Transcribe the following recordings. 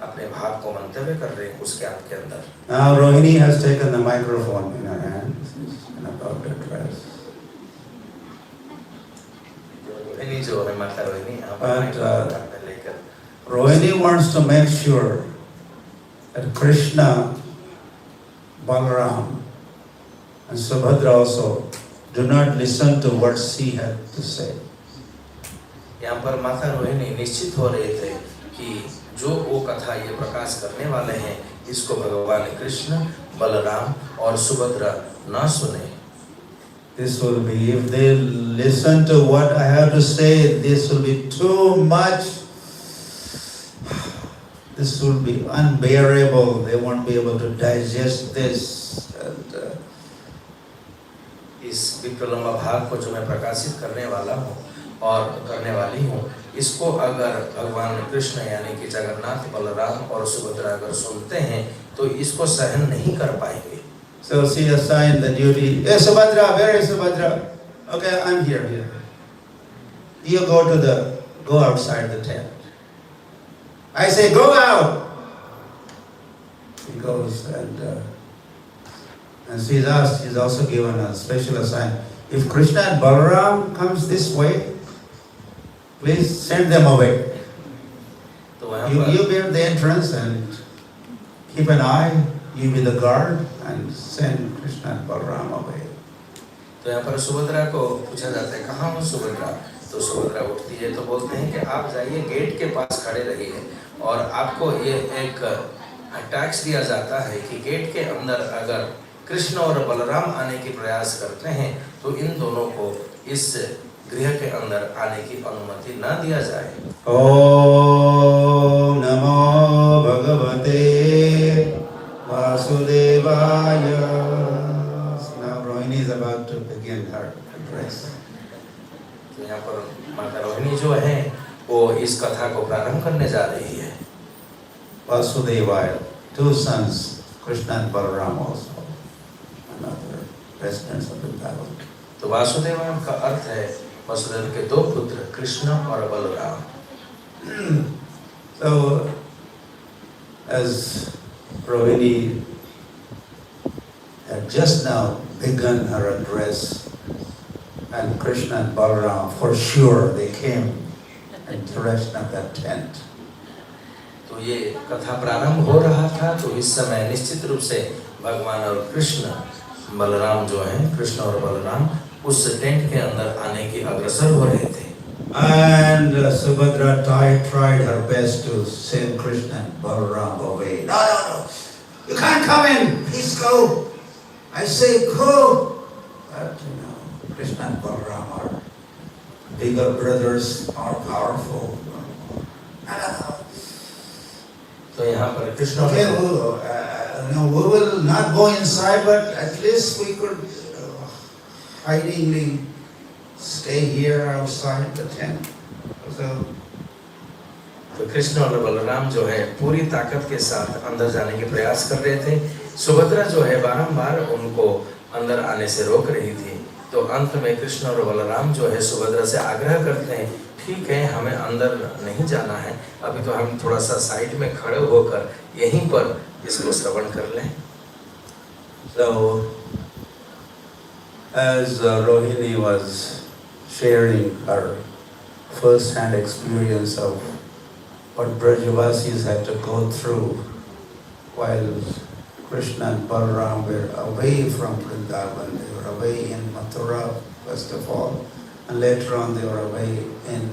अपने भाव को मंतव्य कर रहे हैं उसके आपके अंदर। Now Rohini has taken the microphone in her hand and about to address. Rohini जो है माता रोहिणी यहाँ But पर लेकर Rohini wants to make sure that Krishna, Balaram and Subhadra also do not listen to what she had to say. यहाँ पर माता रोहिणी निश्चित हो रहे थे कि जो वो कथा ये प्रकाश करने वाले हैं इसको भगवान कृष्ण, बलराम और सुभद्रा न सुने। This will be, if they listen to what I have to say, this will be too much. This will be unbearable. They won't be able to digest this. And, इस विप्रलंबा भाग को जो मैं प्रकाशित करने वाला हूँ और करने वाली हूँ, इसको अगर भगवान कृष्ण यानी कि जगन्नाथ, बलराम और सुभद्रा अगर सुनते हैं तो इसको सहन नहीं कर पाएंगे। So she assigned the duty. Hey Subhadra, where is Subhadra? Okay, I'm here. You go outside the tent. I say, go out. He goes and she's asked, she's also given a special assignment. If Krishna and Balaram comes this way, please send them away. You be at the entrance and keep an eye. You be the guard and send Krishna and Balaram away. तो यहाँ पर सुभद्रा को पूछा जाता है कहाँ हो सुभद्रा, तो सुभद्रा उठती है तो बोलते हैं कि आप जाइए गेट के पास खड़े रहिए और आपको ये एक टैक्स दिया जाता है कि गेट के अंदर अगर कृष्ण और बलराम आने की प्रयास करते हैं तो इन दोनों को इस गृह के अंदर आने की अनुमति न दिया जाए। ओम नमो भगवते वासुदेवाय। Now Rohini is about to begin her address. तो यहाँ पर माता रोहिणी जो है वो इस कथा को प्रारंभ करने जा रही है। Vasudevaya, two sons, Krishna and Balaram also, another residents of Vrindavan. तो वासुदेवाय का अर्थ है वसुदेव के दो पुत्र कृष्ण और Balram. So, as Rohini had just now begun her address, and Krishna and Balaram, for sure, they came in direction of that tent. तो ये कथा प्रारंभ हो रहा था तो इस समय निश्चित रूप से भगवान और कृष्ण बलराम जो हैं, कृष्ण और बलराम उस टेंट के अंदर आने की अग्रसर हो रहे थे। And Subhadra tried her best to send Krishna and Balaram away. No, you can't come in. Please go. I say go. But Krishna and Balaram are bigger brothers, more powerful. No. तो यहाँ पर Krishna Okay, we will not go inside, but at least we could hidingly stay here outside the tent. तो कृष्ण और बलराम जो है पूरी ताकत के साथ अंदर जाने के प्रयास कर रहे थे। सुभद्रा जो है बारंबार उनको अंदर आने से रोक रही थी। तो अंत में कृष्ण और बलराम जो है सुभद्रा से आग्रह करते हैं, ठीक है हमें अंदर नहीं जाना है, अभी तो हम थोड़ा सा साइड में खड़े होकर यहीं पर इसको श्रवण कर लें। So, as Rohini was sharing her first-hand experience of what Brajavasis had to go through while Krishna and Balaram were away from Vrindavan, they were away in Mathura first of all, and later on they were away in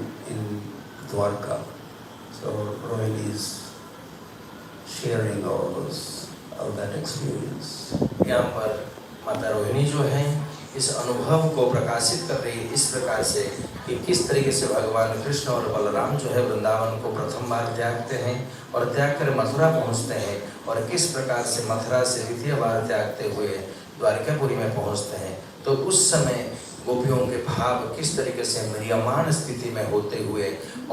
Dwarka. So Rohini is sharing all that experience. यहाँ पर माता रोहिणी जो है इस अनुभव को प्रकाशित कर रही है इस प्रकार से कि किस तरीके से भगवान कृष्ण और बलराम जो है वृंदावन को प्रथम बार त्यागते हैं और त्याग कर मथुरा पहुंचते हैं और किस प्रकार से मथुरा से द्वितीय बार त्यागते हुए द्वारिकापुरी में पहुंचते हैं। तो उस समय गोपियों के भाव किस तरीके से म्रियमान स्थिति में होते हुए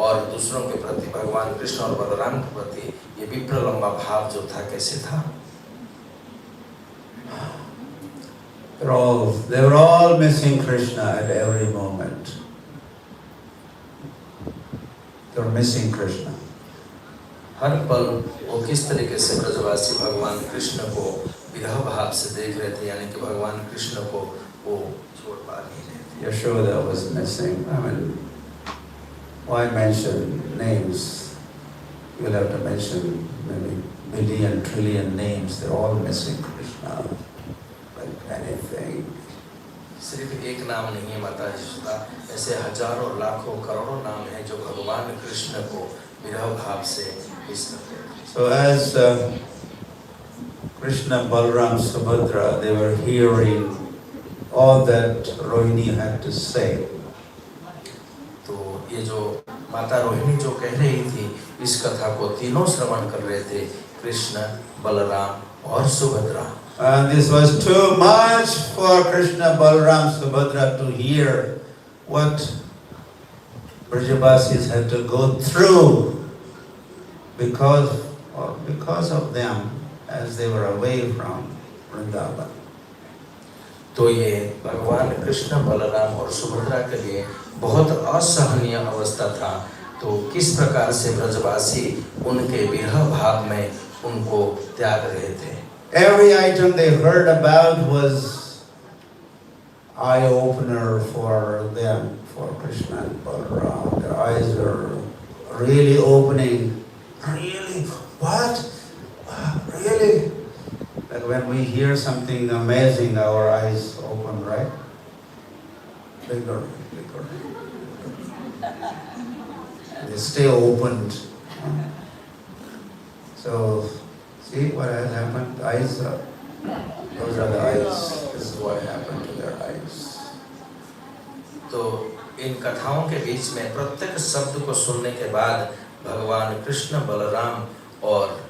और दूसरों के प्रति भगवान कृष्ण और बलराम के प्रति ये विप्रलंबा भाव जो था कैसे था। They were all missing Krishna at every moment. They were missing Krishna. हर पल वो किस तरीके से ब्रजवासी भगवान कृष्ण को विरह भाव से देख रहे थे, यानी कि भगवान कृष्ण को वो छोड़ पा नहीं रहे थे। Yashoda was missing. I mean, why mention names? You'll have to mention maybe billion, trillion names. They're all missing Krishna, like anything. सिर्फ एक नाम नहीं है माता यशोदा, ऐसे हजारों लाखों करोड़ों नाम हैं जो भगवान कृष्ण को विरह भाव से मिस करते हैं। So as Krishna, Balaram, Subhadra, they were hearing all that Rohini had to say. तो ये जो माता रोहिणी जो कह रही थी, इस कथा को तीनों श्रवण कर रहे थे, कृष्ण, बलराम और Subhadra. And this was too much for Krishna, Balaram, Subhadra to hear what Brajavasis had to go through because of them as they were away from Vrindavan. तो ये भगवान कृष्ण, बलराम और सुभद्रा के लिए बहुत असहनीय अवस्था था। तो किस प्रकार से ब्रजवासी उनके विरह भाव में उनको त्याग रहे थे। Every item they heard about was eye-opener for them, for Krishna and Balaram. Their eyes were really opening. Really? What? Really? Like when we hear something amazing, our eyes open, right? Bigger, bigger. They stay opened. So, see what has happened? Eyes, those are the eyes. This is what happened to their eyes. तो इन कथाओं के बीच में प्रत्येक शब्द को सुनने के बाद भगवान कृष्ण, बलराम और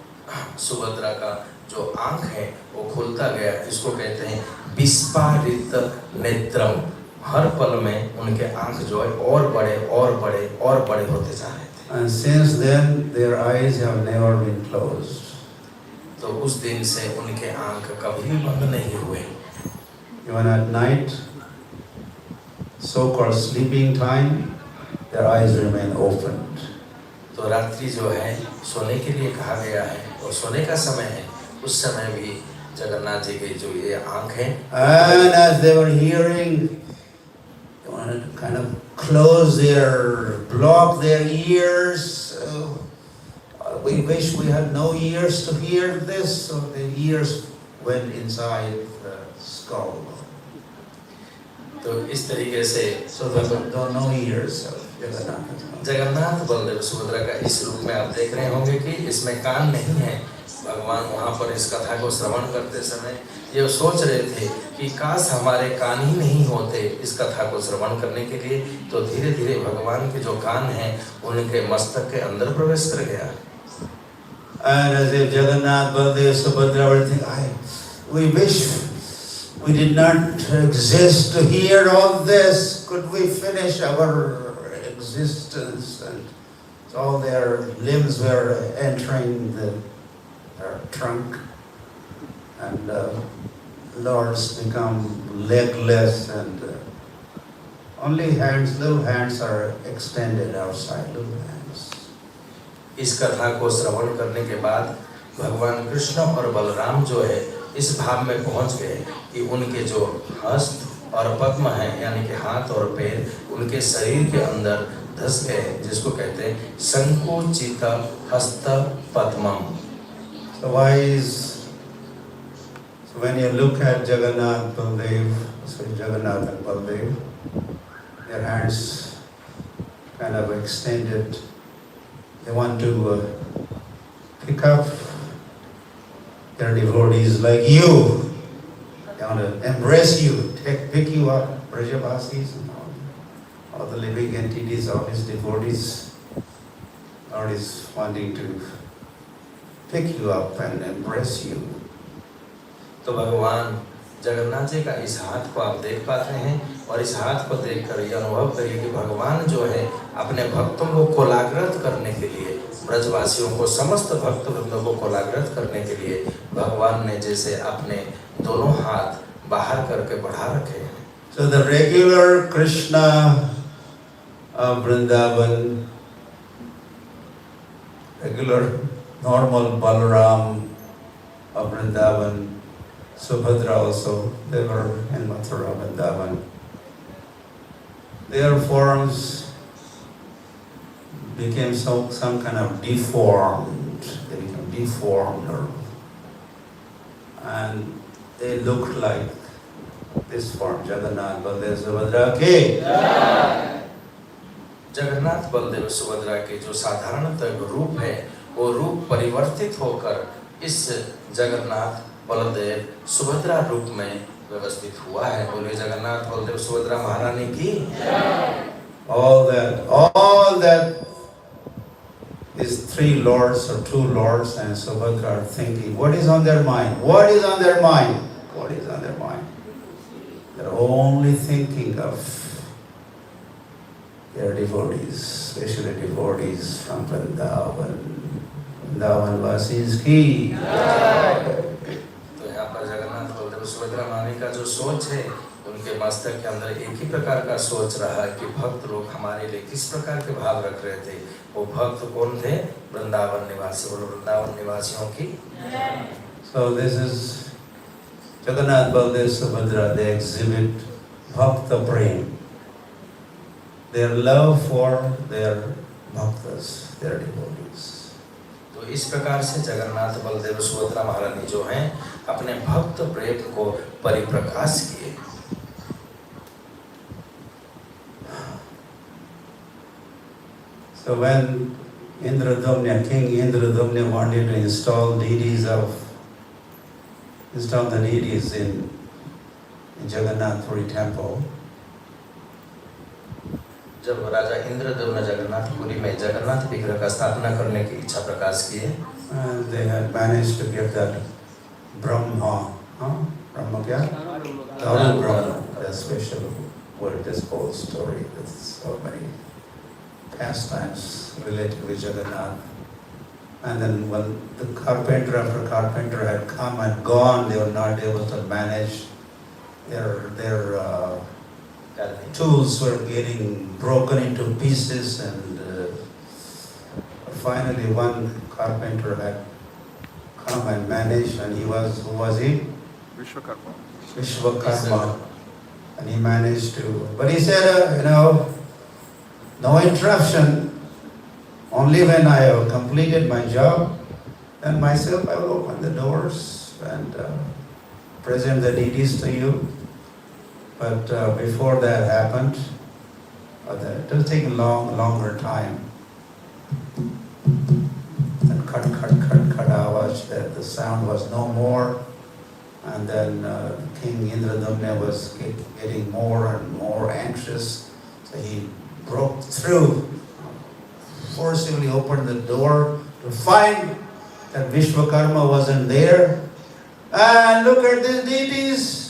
सुभद्रा का जो आंख है वो खुलता गया। इसको कहते हैं विस्फारित नेत्रम। हर पल में उनके आंख जो है और बड़े और बड़े और बड़े होते जा रहे थे। And since then, their eyes have never been closed. तो उस दिन से उनके आंख कभी भी बंद नहीं हुए। Even at night, so-called sleeping time, their eyes remain opened. तो रात्रि जो है सोने के लिए कहा गया है और सोने का समय है, उस समय भी जगन्नाथ जी की जो ये आंख है। And as they were hearing, they wanted to kind of block their ears. We wish we had no ears to hear this, so the ears went inside the skull. तो इस तरीके से So there were no ears of Jagannath. Jagannath Baldev Subhadra का इस रूप में आप देख रहे होंगे कि इसमें कान नहीं है। भगवान वहाँ पर इस कथा को श्रवण करते समय ये सोच रहे थे कि काश हमारे कान ही नहीं होते इस कथा को श्रवण करने के लिए। तो धीरे धीरे भगवान के जो कान हैं उनके मस्तक के अंदर प्रवेश कर गया। And as if Jagannath, Baldev, Subhadra were thinking, we wish we did not exist to hear all this. Could we finish our existence? And so all their limbs were entering their trunk, and lords become legless, and only hands, little hands are extended outside, little hands. इस कथा को श्रवण करने के बाद भगवान कृष्ण और बलराम जो है इस भाव में पहुंच गए कि उनके जो हस्त और पद्म है, यानी कि हाथ और पैर उनके शरीर के अंदर धस गए, जिसको कहते हैं संकुचित हस्त पद्मम। So when you look at Jagannath, Baldev, so Jagannath and Baldev, their hands kind of extended. They want to pick up their devotees like you. They want to embrace you, pick you up, Brajavasis and all the living entities, all his devotees. Lord is wanting to pick you up and embrace you. तो भगवान जगन्नाथ जी का इस हाथ को आप देख पाते हैं और इस हाथ को देखकर ये अनुभव करिए कि भगवान जो है अपने भक्तों को कोलाग्रत करने के लिए, ब्रजवासियों को, समस्त भक्त वृंदों को कोलाग्रत करने के लिए भगवान ने जैसे अपने दोनों हाथ बाहर करके बढ़ा रखे हैं। So the regular Krishna of Vrindavan, regular normal Balaram of Vrindavan, Subhadra also, they were in Mathura, Vrindavan. Their forms became some kind of deformed. They became deformed, and they looked like this form, Jagannath, Baldev, Subhadra ke. Jagannath Baldev Subhadra के जो साधारणतः रूप है वो रूप परिवर्तित होकर इस जगन्नाथ बलदेव सुभद्रा रूप में व्यवस्थित हुआ है। बोले जगन्नाथ बलदेव सुभद्रा महारानी की। All that is three lords or two lords and Subhadra are thinking, what is on their mind? What is on their mind? What is on their mind? They're only thinking of their devotees, especially devotees from Vrindavan. Vrindavan Vasis ki. तो यहाँ पर जगन्नाथ बलदेव सुभद्रा महारानी का जो सोच है उनके मस्तक के अंदर एक ही प्रकार का सोच रहा है कि भक्त लोग हमारे लिए किस प्रकार के भाव रख रहे थे। वो भक्त कौन थे? वृंदावन निवासी, बोलो वृंदावन निवासियों की। So this is Jagannath Baldev Subhadra. They exhibit bhakta prem, their love for their bhaktas, their devotees. तो इस प्रकार से जगन्नाथ बलदेव सुभद्रा महारानी जो हैं अपने भक्त प्रेम को परिप्रकाश किए। So when Indradumna, King Indradumna wanted to install the deities in Jagannath Puri temple, जब राजा इंद्रदम्न जगन्नाथपुरी में जगन्नाथ विग्रह का स्थापना करने की इच्छा प्रकाश किए, and they had managed to get that Brahma, Brahma kya? Daru Brahma, that special word, this whole story with so many pastimes related with Jagannath. And then when the carpenter after carpenter had come and gone, they were not able to manage. Their tools were getting broken into pieces, and finally one carpenter had come and managed, and who was he? Vishwakarma. And he managed to, but he said, no interruption, only when I have completed my job, then myself I will open the doors and present the deities to you. But before that happened, it was taking longer time. And cut avaj, that the sound was no more. And then King Indradumna was getting more and more anxious. So he broke through, forcibly opened the door to find that Vishwakarma wasn't there. And look at these deities.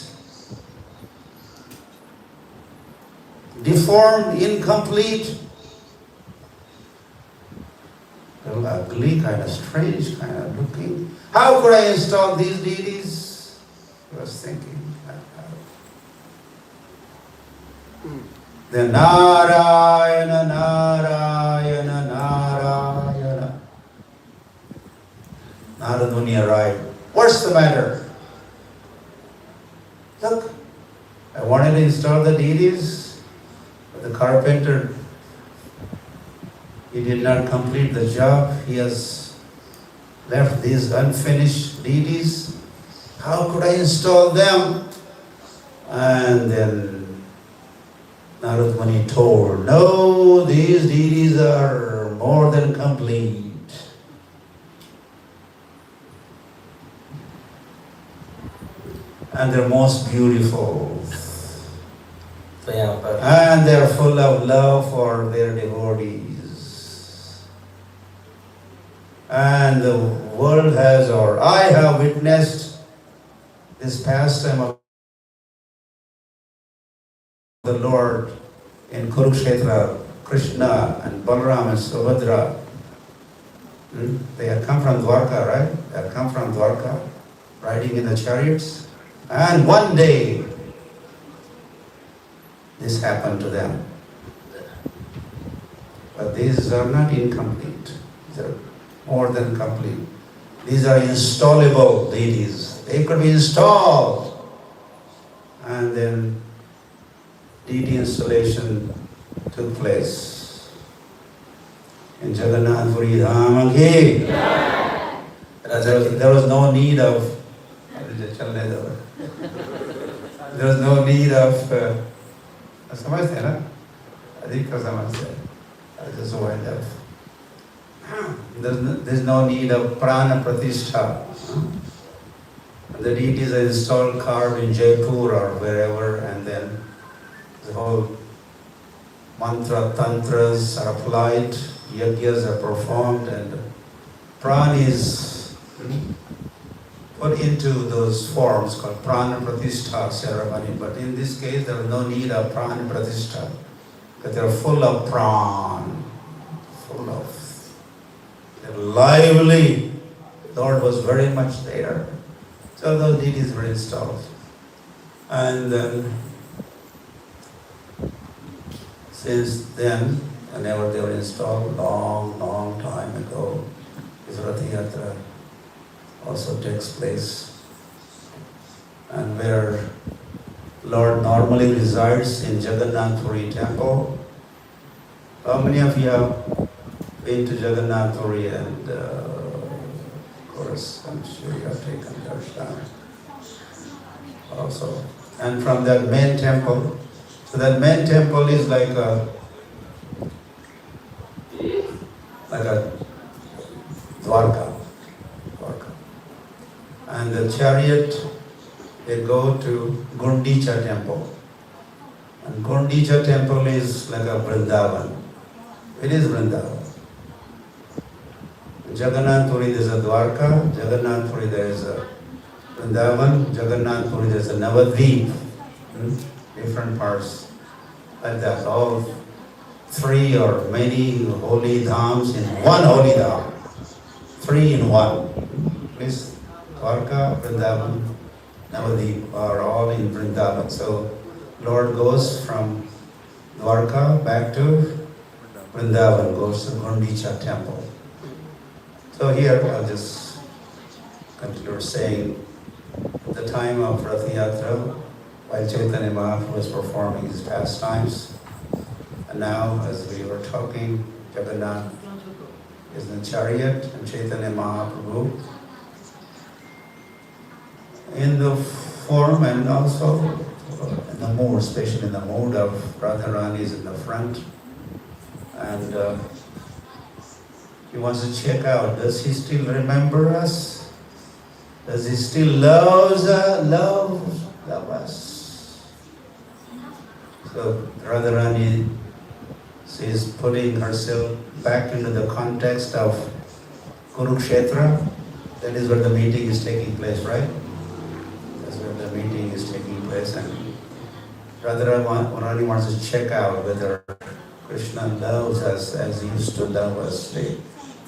Deformed, incomplete, a little ugly, kind of strange, kind of looking. How could I install these deities? He was thinking. Then Narayana, Narayana, Narayana. Narada Muni arrived. What's the matter? Look, I wanted to install the deities. The carpenter, he did not complete the job. He has left these unfinished deities. How could I install them? And then Narada Muni told, no, these deities are more than complete. And they're most beautiful. And they're full of love for their devotees. And the world has, or I have witnessed this pastime of the Lord in Kurukshetra, Krishna and Balaram and Subhadra. They had come from Dwarka, right? They had come from Dwarka, riding in the chariots. And one day, this happened to them. But these are not incomplete. more than complete. These are installable deities. They could be installed. And then deity installation took place in Jagannath Puri Dham ki. There was no need of समझते हैं ना अधिक का समझते हैं just wind up. There's no need of prana pratishtha. The deities are installed, carved in Jaipur or wherever, and then the whole mantra, tantras are applied, yajnas are performed, and prana is put into those forms called prana pratishtha ceremony. But in this case, there is no need of prana pratishtha, because they are full of prana, full of lively. Lord was very much there. So those deities were installed. And then, since then, whenever they were installed, long time ago, this Rath Yatra also takes place. And where Lord normally resides in Jagannath Puri temple. How many of you have been to Jagannath Puri? And of course, I'm sure you have taken darshan also. And from that main temple, so that main temple is like a Dwarka. And the chariot, they go to Gundicha temple. And Gundicha temple is like a Vrindavan. It is Vrindavan. Jagannath Puri there is a Dwarka, Jagannath Puri there is a Vrindavan, Jagannath Puri there is a Navadvip. Different parts like that. All three or many holy dhams in one holy dham. 3 in 1. Please. Dwarka, Vrindavan, Navadvip are all in Vrindavan. So Lord goes from Dwarka back to Vrindavan, goes to Gundicha temple. So here I'll just continue saying, at the time of Rath Yatra, while Chaitanya Mahaprabhu was performing his pastimes, and now as we were talking, Jagannath is in the chariot and Chaitanya Mahaprabhu in the form and also in the mood, especially in the mood of Radharani is in the front, and he wants to check out, does he still remember us? Does he still love us? So Radharani is putting herself back into the context of Kurukshetra. That is where the meeting is taking place, right? The meeting is taking place, and Radharani wants to check out whether Krishna loves us as he used to love us.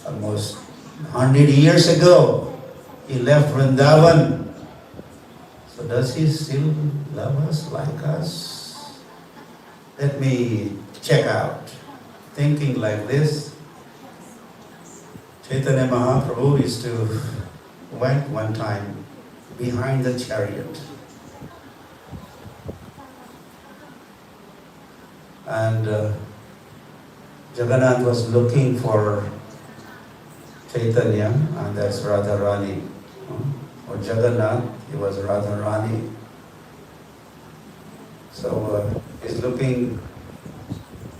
Almost 100 years ago, he left Vrindavan. So does he still love us like us? Let me check out. Thinking like this, Chaitanya Mahaprabhu went one time behind the chariot. And Jagannath was looking for Chaitanya, and that's Radharani. For Jagannath, he was Radharani. So he's looking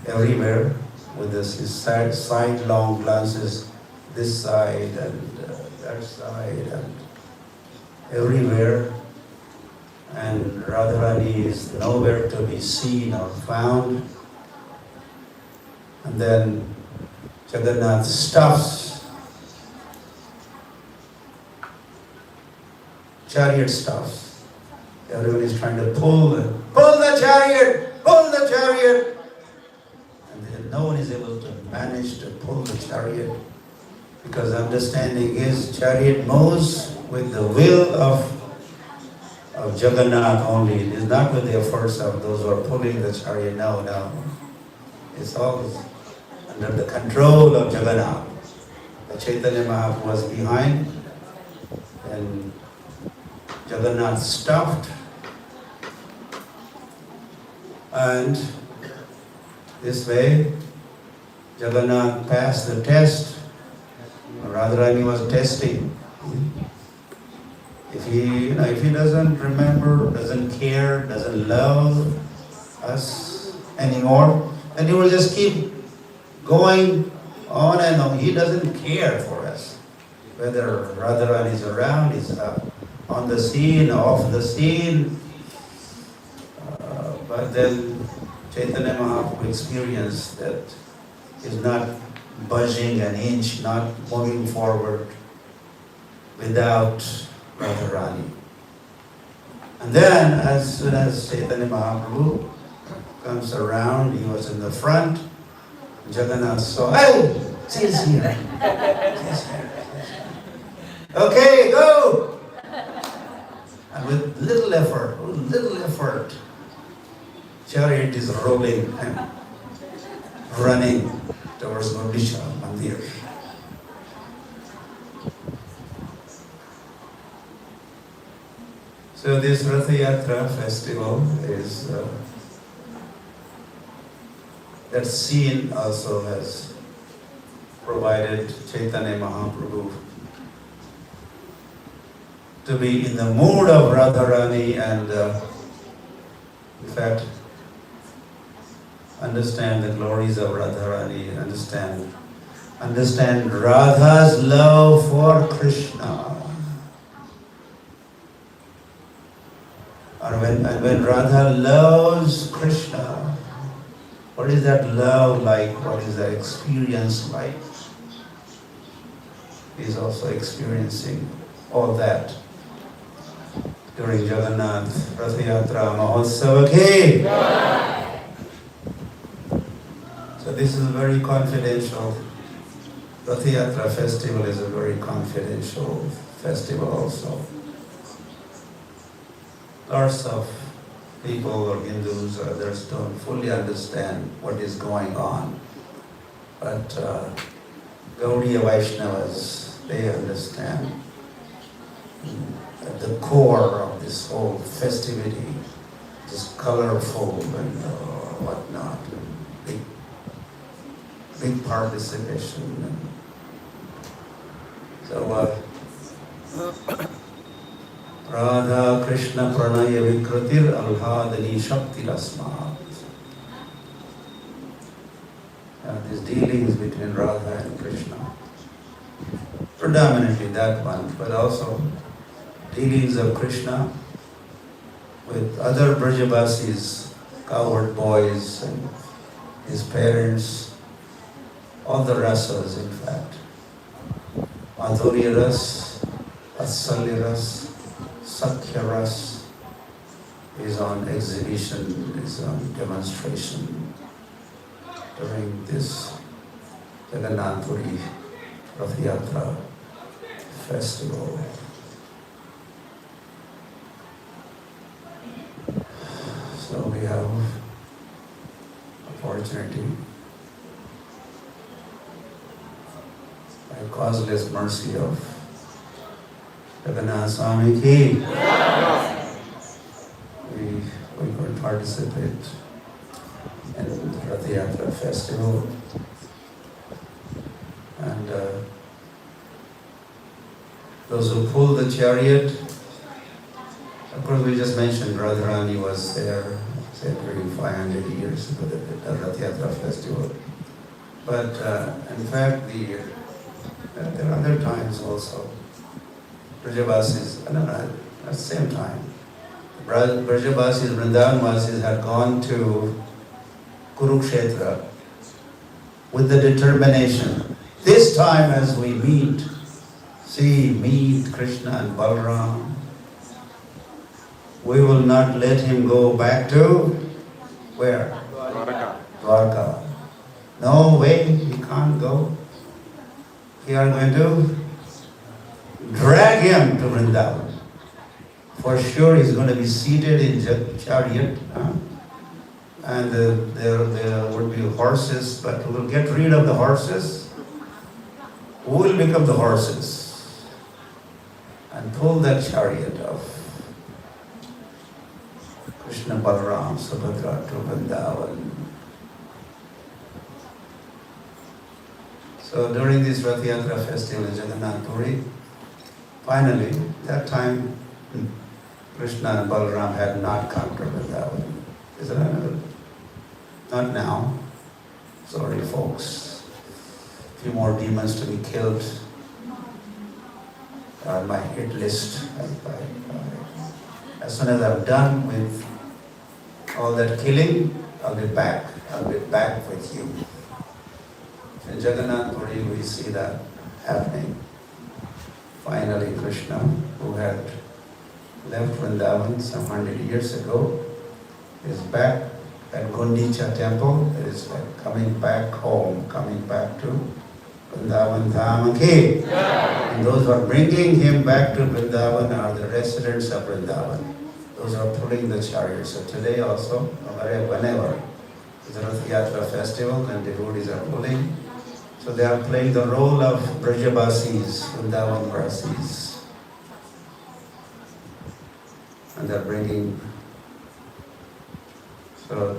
everywhere with his sidelong glances, this side and that side and everywhere, and Radharani is nowhere to be seen or found. And then Jagannath stops, chariot stops. Everyone is trying to pull the chariot, and then no one is able to manage to pull the chariot, because understanding is chariot moves with the will of Jagannath only. It is not with the efforts of those who are pulling the chariot. No. It's all under the control of Jagannath. The Chaitanya Mahaprabhu was behind, and Jagannath stopped, and this way Jagannath passed the test. Radharani was testing. If he doesn't remember, doesn't care, doesn't love us anymore, then he will just keep going on and on. He doesn't care for us. Whether Radharani is around, is on the scene, off the scene. But then Chaitanya Mahaprabhu experienced that he's not budging an inch, not moving forward without Radharani. And then as soon as Chaitanya Mahaprabhu comes around, he was in the front, Jagannath saw, hey, she's here. She's here. Okay, go! And with little effort, chariot is rolling and running towards Gundisha Mandir. So this Ratha Yatra festival is, that scene also has provided Chaitanya Mahaprabhu to be in the mood of Radharani and in fact understand the glories of Radharani, understand Radha's love for Krishna. And when Radha loves Krishna, what is that love like? What is that experience like? He is also experiencing all that during Jagannath Ratha Yatra Mahotsava Ki. So this is a very confidential, Ratha Yatra festival is a very confidential festival also. Lots of people or Hindus or others don't fully understand what is going on. But Gaudiya Vaishnavas, they understand at the core of this whole festivity, just colorful and whatnot, and big participation. And so Radha Krishna Pranaya Vikratir Alhadani Shakti Rasmat. These dealings between Radha and Krishna, predominantly that one, but also dealings of Krishna with other Brajavasis, cowherd boys and his parents, all the rasas in fact. Madhurya Ras, Vatsalya Ras, Sakhya Ras is on exhibition, is on demonstration during this Jagannath Puri Ratha Yatra festival. So we have opportunity by causeless mercy of Lokanath Swami Ki. We could participate in the Ratha Yatra festival. And those who pull the chariot, of course we just mentioned Radharani was there, say during 500 years ago, the Ratha Yatra festival. But in fact, there are other times also. Brajavasis, at the same time, Brajavasis, Vrindavanvasis had gone to Kurukshetra with the determination, this time as we meet Krishna and Balaram, we will not let him go back to where? Dwarka. No way, he can't go. We are going to drag him to Vrindavan. For sure he's going to be seated in chariot. And there would be horses, but we'll get rid of the horses. who will become the horses and pull that chariot of Krishna, Balaram, Subhadra to Vrindavan. So during this Rath Yatra festival in Jagannath Puri, finally, that time Krishna and Balaram had not come to Vrindavan. Not now. Sorry folks. A few more demons to be killed on my hit list. As soon as I'm done with all that killing, I'll be back. I'll be back with you. In Jagannath Puri we see that happening. Finally Krishna, who had left Vrindavan some 100 years ago, is back at Gundicha temple. It is like coming back home, coming back to Vrindavan Dham Ki. And those who are bringing him back to Vrindavan are the residents of Vrindavan. Those are pulling the chariot. So today also, whenever the Rath Yatra festival and devotees are pulling, so they are playing the role of Brajabasis, Vrindavan Vasis. And they are bringing, so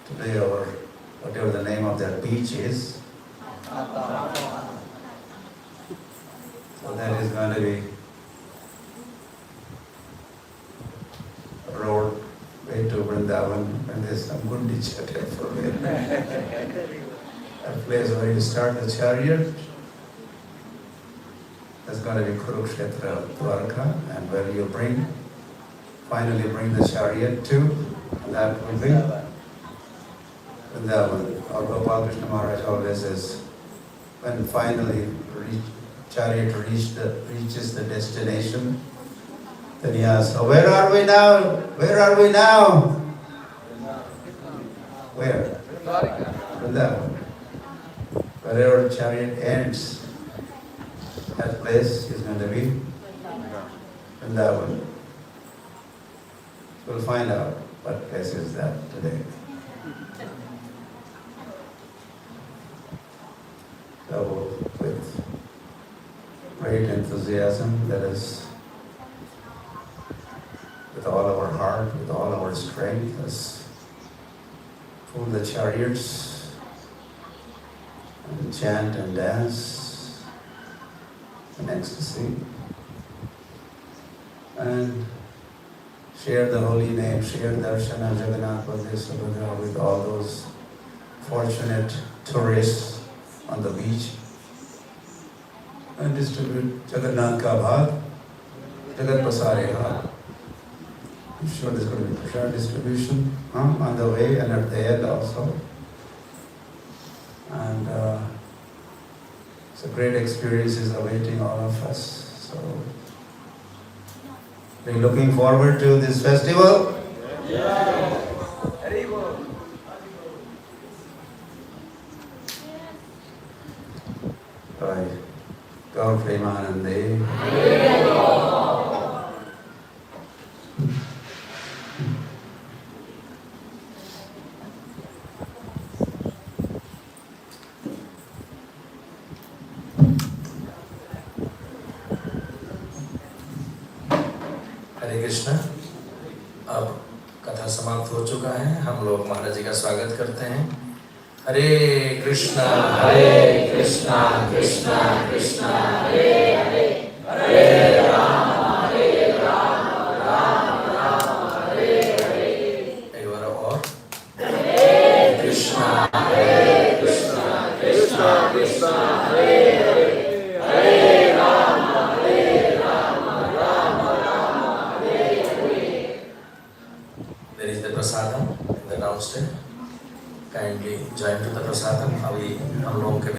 today our, whatever the name of that beach is, so that is going to be a road way to Vrindavan, and there's some Gundicha temple there. A place where you start the chariot, there's going to be Kurukshetra Dwarka, and where you finally bring the chariot to, and that will be Vrindavan. Our Gopal Krishna Maharaj always says, when finally chariot reaches the destination, then he asks, oh, where are we now? Where are we now? Where? Vrindavan. Wherever chariot ends, that place is going to be Vrindavan. We'll find out what place is that today. So with great enthusiasm, let us, with all our heart, with all our strength, let's pull the chariots and chant and dance in ecstasy and share the holy name, share Darshana Jagannath Subhadra with all those fortunate tourists on the beach and distribute Jagannath ka bhaag, Jagat Pasare ha. I'm sure there's going to be prasad distribution on the way and at the end also. And it's a great experience is awaiting all of us. So we're looking forward to this festival. Yeah. Right. Gaur Premanande. हरे कृष्णा। अब कथा समाप्त हो चुका है। हम लोग महाराज जी का स्वागत करते हैं। हरे कृष्णा कृष्णा कृष्णा हरे हरे, हरे राम राम हरे हरे। एक बार और, हरे कृष्णा कृष्णा कृष्णा हरे हरे, हरे Ram Ram Hare Hare. There is the prasadam in the downstairs. Kindly join to the prasadam. अभी हम लोगों के